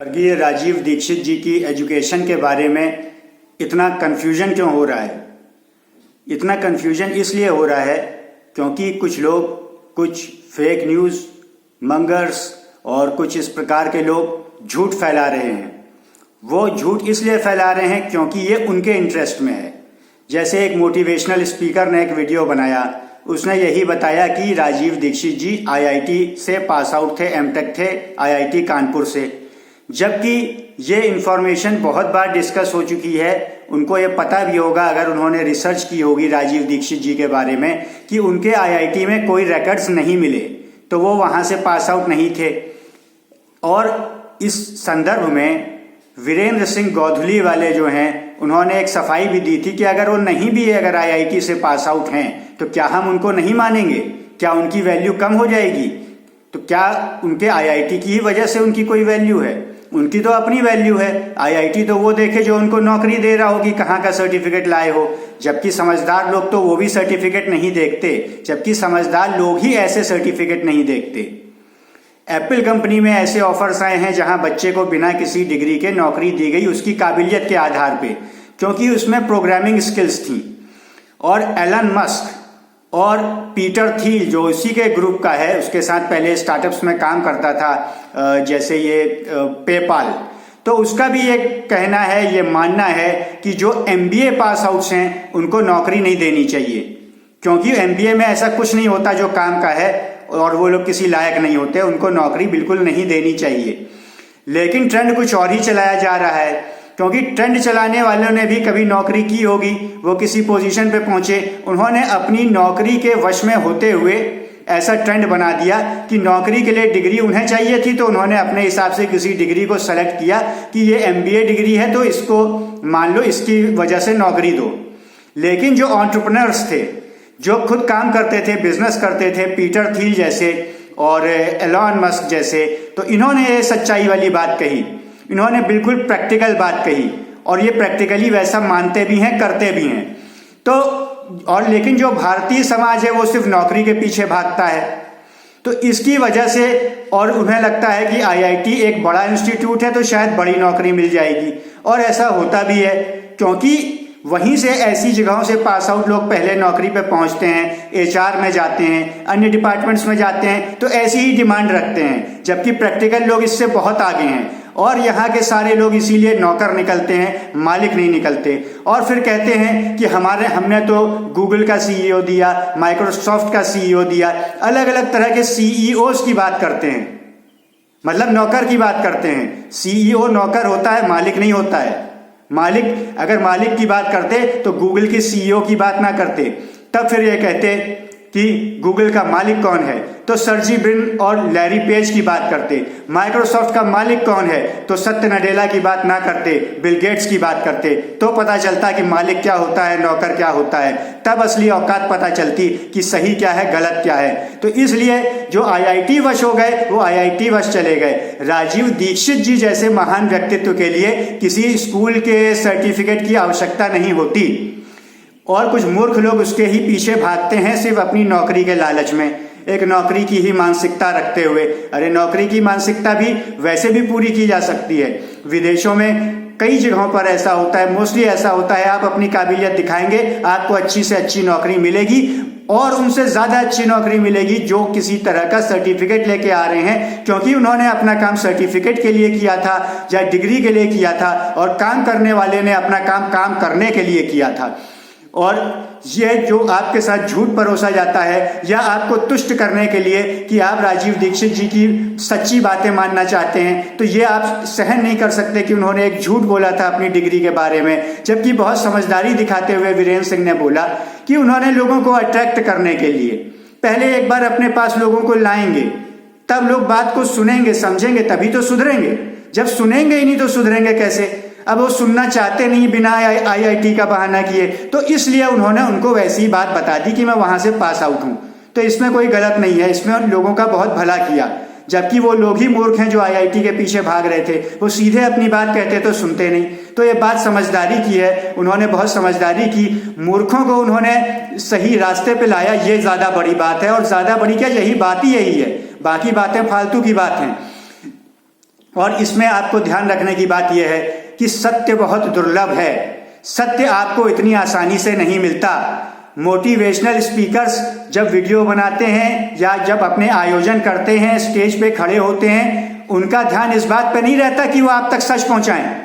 स्वर्गीय राजीव दीक्षित जी की एजुकेशन के बारे में इतना कन्फ्यूजन क्यों हो रहा है? इतना कन्फ्यूजन इसलिए हो रहा है क्योंकि कुछ लोग कुछ फेक न्यूज़ मंगर्स और कुछ इस प्रकार के लोग झूठ फैला रहे हैं। वो झूठ इसलिए फैला रहे हैं क्योंकि ये उनके इंटरेस्ट में है। जैसे एक मोटिवेशनल स्पीकर ने एक वीडियो बनाया, उसने यही बताया कि राजीव दीक्षित जी आईआईटी से पास आउट थे, एमटेक थे आईआईटी कानपुर से, जबकि ये इन्फॉर्मेशन बहुत बार डिस्कस हो चुकी है। उनको ये पता भी होगा अगर उन्होंने रिसर्च की होगी राजीव दीक्षित जी के बारे में कि उनके आईआईटी में कोई रिकॉर्ड्स नहीं मिले, तो वो वहाँ से पास आउट नहीं थे। और इस संदर्भ में वीरेंद्र सिंह गोधली वाले जो हैं, उन्होंने एक सफाई भी दी थी कि अगर वो नहीं भी अगर आईआईटी से पास आउट हैं तो क्या हम उनको नहीं मानेंगे? क्या उनकी वैल्यू कम हो जाएगी? तो क्या उनके आईआईटी की ही वजह से उनकी कोई वैल्यू है? उनकी तो अपनी वैल्यू है। आईआईटी तो वो देखे जो उनको नौकरी दे रहा हो कि कहाँ का सर्टिफिकेट लाए हो, जबकि समझदार लोग तो वो भी सर्टिफिकेट नहीं देखते, जबकि समझदार लोग ही ऐसे सर्टिफिकेट नहीं देखते। एप्पल कंपनी में ऐसे ऑफर्स आए हैं जहां बच्चे को बिना किसी डिग्री के नौकरी दी गई उसकी काबिलियत के आधार पे, क्योंकि उसमें प्रोग्रामिंग स्किल्स थी। और एलन मस्क और पीटर थिल जो इसी के ग्रुप का है, उसके साथ पहले स्टार्टअप्स में काम करता था, जैसे ये पेपाल, तो उसका भी एक कहना है, ये मानना है कि जो एमबीए पास आउट्स हैं उनको नौकरी नहीं देनी चाहिए, क्योंकि एमबीए में ऐसा कुछ नहीं होता जो काम का है और वो लोग किसी लायक नहीं होते, उनको नौकरी बिल्कुल नहीं देनी चाहिए। लेकिन ट्रेंड कुछ और ही चलाया जा रहा है, क्योंकि ट्रेंड चलाने वालों ने भी कभी नौकरी की होगी, वो किसी पोजीशन पे पहुंचे, उन्होंने अपनी नौकरी के वश में होते हुए ऐसा ट्रेंड बना दिया कि नौकरी के लिए डिग्री उन्हें चाहिए थी, तो उन्होंने अपने हिसाब से किसी डिग्री को सेलेक्ट किया कि ये एमबीए डिग्री है तो इसको मान लो, इसकी वजह से नौकरी दो। लेकिन जो एंटरप्रेन्योर्स थे, जो खुद काम करते थे, बिजनेस करते थे, पीटर थिल जैसे और एलन मस्क जैसे, तो इन्होंने ये सच्चाई वाली बात कही, इन्होंने बिल्कुल प्रैक्टिकल बात कही, और ये प्रैक्टिकली वैसा मानते भी हैं, करते भी हैं। तो और लेकिन जो भारतीय समाज है वो सिर्फ नौकरी के पीछे भागता है, तो इसकी वजह से, और उन्हें लगता है कि आईआईटी एक बड़ा इंस्टीट्यूट है तो शायद बड़ी नौकरी मिल जाएगी, और ऐसा होता भी है, क्योंकि वहीं से ऐसी जगहों से पास आउट लोग पहले नौकरी पे पहुंचते हैं, एचआर में जाते हैं, अन्य डिपार्टमेंट्स में जाते हैं, तो ऐसी ही डिमांड रखते हैं, जबकि प्रैक्टिकल लोग इससे बहुत आगे हैं। और यहाँ के सारे लोग इसीलिए नौकर निकलते हैं, मालिक नहीं निकलते। और फिर कहते हैं कि हमने तो गूगल का सीईओ दिया, माइक्रोसॉफ्ट का सीईओ दिया, अलग अलग तरह के सीईओज की बात करते हैं, मतलब नौकर की बात करते हैं। सीईओ नौकर होता है, मालिक नहीं होता है। मालिक, अगर मालिक की बात करते तो गूगल के सीईओ की बात ना करते, तब फिर ये कहते कि गूगल का मालिक कौन है, तो सर्जी ब्रिन और लैरी पेज की बात करते। माइक्रोसॉफ्ट का मालिक कौन है, तो सत्य नडेला की बात ना करते, बिल गेट्स की बात करते। तो पता चलता कि मालिक क्या होता है, नौकर क्या होता है, तब असली औकात पता चलती कि सही क्या है, गलत क्या है। तो इसलिए जो आईआईटी वश हो गए वो आईआईटी वश चले गए। राजीव दीक्षित जी जैसे महान व्यक्तित्व के लिए किसी स्कूल के सर्टिफिकेट की आवश्यकता नहीं होती, और कुछ मूर्ख लोग उसके ही पीछे भागते हैं सिर्फ अपनी नौकरी के लालच में, एक नौकरी की ही मानसिकता रखते हुए। अरे नौकरी की मानसिकता भी वैसे भी पूरी की जा सकती है। विदेशों में कई जगहों पर ऐसा होता है, मोस्टली ऐसा होता है, आप अपनी काबिलियत दिखाएंगे, आपको अच्छी से अच्छी नौकरी मिलेगी, और उनसे ज्यादा अच्छी नौकरी मिलेगी जो किसी तरह का सर्टिफिकेट लेके आ रहे हैं, क्योंकि उन्होंने अपना काम सर्टिफिकेट के लिए किया था या डिग्री के लिए किया था, और काम करने वाले ने अपना काम करने के लिए किया था। और ये जो आपके साथ झूठ परोसा जाता है, या आपको तुष्ट करने के लिए कि आप राजीव दीक्षित जी की सच्ची बातें मानना चाहते हैं, तो ये आप सहन नहीं कर सकते कि उन्होंने एक झूठ बोला था अपनी डिग्री के बारे में, जबकि बहुत समझदारी दिखाते हुए वीरेंद्र सिंह ने बोला कि उन्होंने लोगों को अट्रैक्ट करने के लिए पहले एक बार अपने पास लोगों को लाएंगे, तब लोग बात को सुनेंगे, समझेंगे, तभी तो सुधरेंगे। जब सुनेंगे ही नहीं तो सुधरेंगे कैसे? अब वो सुनना चाहते नहीं बिना आईआईटी का बहाना किए, तो इसलिए उन्होंने उनको वैसी ही बात बता दी कि मैं वहां से पास आउट हूं। तो इसमें कोई गलत नहीं है, इसमें उन लोगों का बहुत भला किया, जबकि वो लोग ही मूर्ख हैं जो आईआईटी के पीछे भाग रहे थे। वो सीधे अपनी बात कहते तो सुनते नहीं। तो ये बात समझदारी की है, उन्होंने बहुत समझदारी की, मूर्खों को उन्होंने सही रास्ते पे लाया, ये ज्यादा बड़ी बात है। और ज्यादा बड़ी क्या, यही बात ही यही है, बाकी बातें फालतू की बात हैं। और इसमें आपको ध्यान रखने की बात यह है कि सत्य बहुत दुर्लभ है। सत्य आपको इतनी आसानी से नहीं मिलता। मोटिवेशनल स्पीकर्स जब वीडियो बनाते हैं या जब अपने आयोजन करते हैं, स्टेज पे खड़े होते हैं, उनका ध्यान इस बात पे नहीं रहता कि वो आप तक सच पहुंचाएं।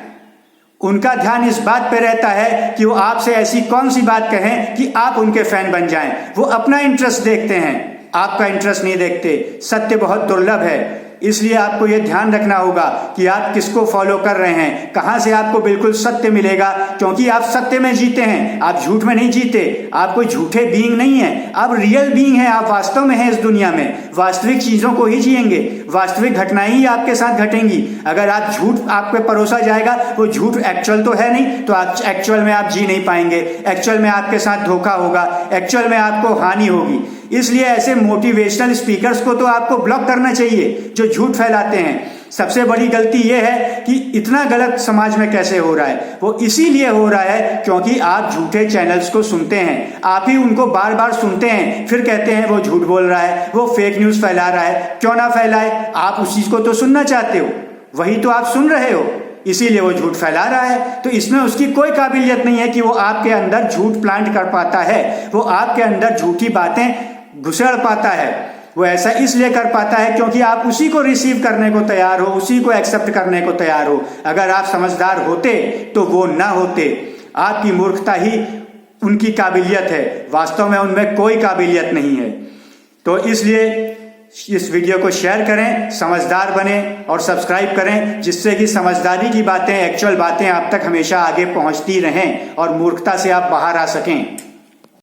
उनका ध्यान इस बात पे रहता है कि वो आपसे ऐसी कौन सी बात कहें कि आप उनके फैन बन जाएं। वो अपना इंटरेस्ट देखते हैं, आपका इंटरेस्ट नहीं देखते। सत्य बहुत दुर्लभ है, इसलिए आपको यह ध्यान रखना होगा कि आप किसको फॉलो कर रहे हैं, कहां से आपको बिल्कुल सत्य मिलेगा, क्योंकि आप सत्य में जीते हैं, आप झूठ में नहीं जीते। आप कोई झूठे बीइंग नहीं है, आप रियल बीइंग हैं, आप वास्तव में हैं इस दुनिया में, वास्तविक चीजों को ही जिएंगे, वास्तविक घटनाएं ही आपके साथ घटेंगी। अगर आप झूठ आपको परोसा जाएगा, वो झूठ एक्चुअल तो है नहीं, तो आप एक्चुअल में आप जी नहीं पाएंगे, एक्चुअल में आपके साथ धोखा होगा, एक्चुअल में आपको हानि होगी। इसलिए ऐसे मोटिवेशनल स्पीकर्स को तो आपको ब्लॉक करना चाहिए जो झूठ फैलाते हैं। सबसे बड़ी गलती यह है कि इतना गलत समाज में कैसे हो रहा है, वो इसीलिए हो रहा है क्योंकि आप झूठे चैनल्स को सुनते हैं, आप ही उनको बार बार सुनते हैं, फिर कहते हैं वो झूठ बोल रहा है, वो फेक न्यूज फैला रहा है। क्यों ना फैलाए, आप उस चीज को तो सुनना चाहते हो, वही तो आप सुन रहे हो, इसीलिए वो झूठ फैला रहा है। तो इसमें उसकी कोई काबिलियत नहीं है कि वो आपके अंदर झूठ प्लांट कर पाता है, वो आपके अंदर झूठी बातें घुसेड़ पाता है। वो ऐसा इसलिए कर पाता है क्योंकि आप उसी को रिसीव करने को तैयार हो, उसी को एक्सेप्ट करने को तैयार हो। अगर आप समझदार होते तो वो ना होते। आपकी मूर्खता ही उनकी काबिलियत है, वास्तव में उनमें कोई काबिलियत नहीं है। तो इसलिए इस वीडियो को शेयर करें, समझदार बने और सब्सक्राइब करें, जिससे कि समझदारी की बातें, एक्चुअल बातें आप तक हमेशा आगे पहुंचती रहें और मूर्खता से आप बाहर आ सकें।